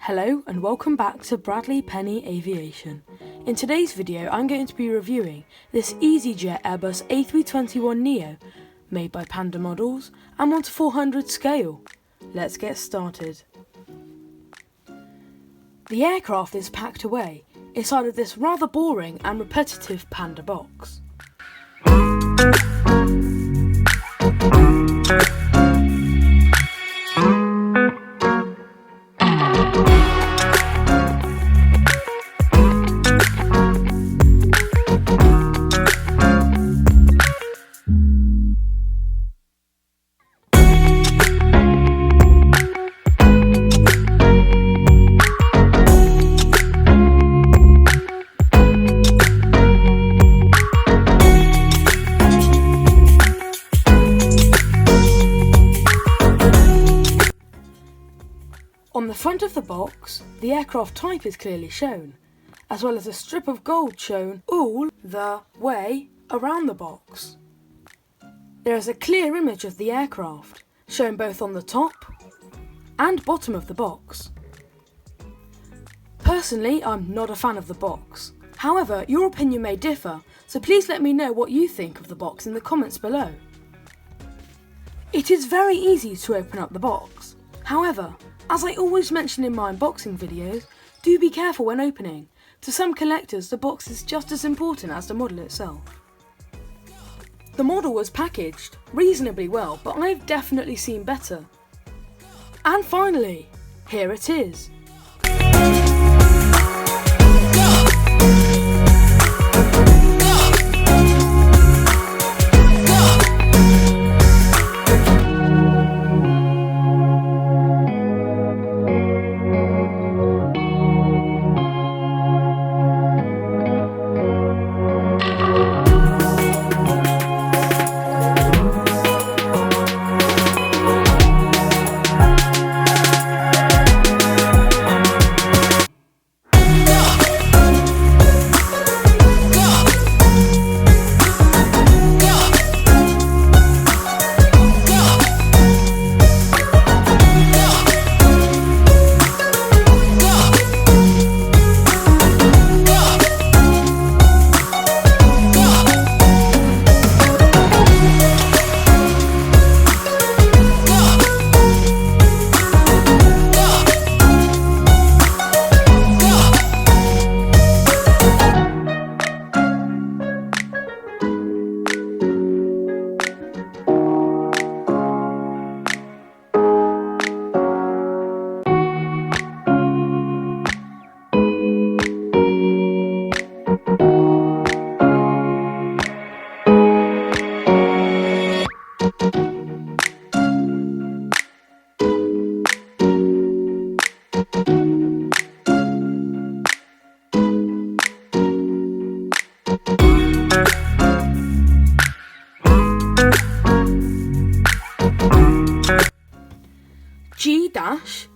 Hello and welcome back to Bradley Penny Aviation. In today's video I'm going to be reviewing this EasyJet Airbus A321NEO made by Panda models and 1:400 scale. Let's get started. The aircraft is packed away inside of this rather boring and repetitive Panda box. On the front of the box, the aircraft type is clearly shown, as well as a strip of gold shown all the way around the box. There is a clear image of the aircraft, shown both on the top and bottom of the box. Personally, I'm not a fan of the box. However, your opinion may differ, so please let me know what you think of the box in the comments below. It is very easy to open up the box. However, as I always mention in my unboxing videos, do be careful when opening. To some collectors, the box is just as important as the model itself. The model was packaged reasonably well, but I've definitely seen better. And finally, here it is.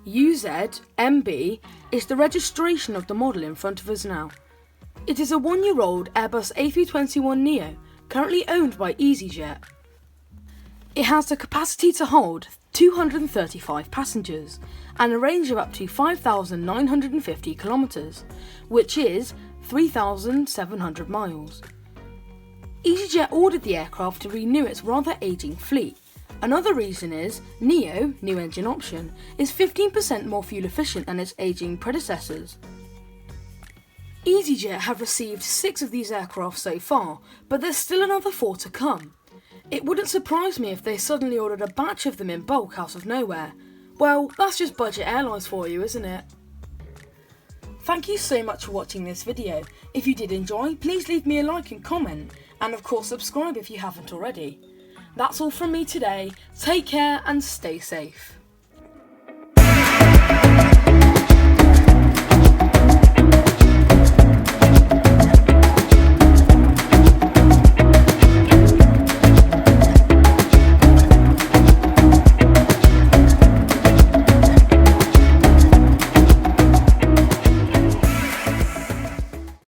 G-UZMB is the registration of the model in front of us now. It is a 1-year-old Airbus A321NEO, currently owned by EasyJet. It has the capacity to hold 235 passengers and a range of up to 5,950 kilometres, which is 3,700 miles. EasyJet ordered the aircraft to renew its rather ageing fleet. Another reason is NEO, new engine option, is 15% more fuel efficient than its ageing predecessors. EasyJet have received 6 of these aircraft so far, but there's still another 4 to come. It wouldn't surprise me if they suddenly ordered a batch of them in bulk out of nowhere. Well, that's just budget airlines for you, isn't it? Thank you so much for watching this video. If you did enjoy, please leave me a like and comment, and of course subscribe if you haven't already. That's all from me today. Take care and stay safe.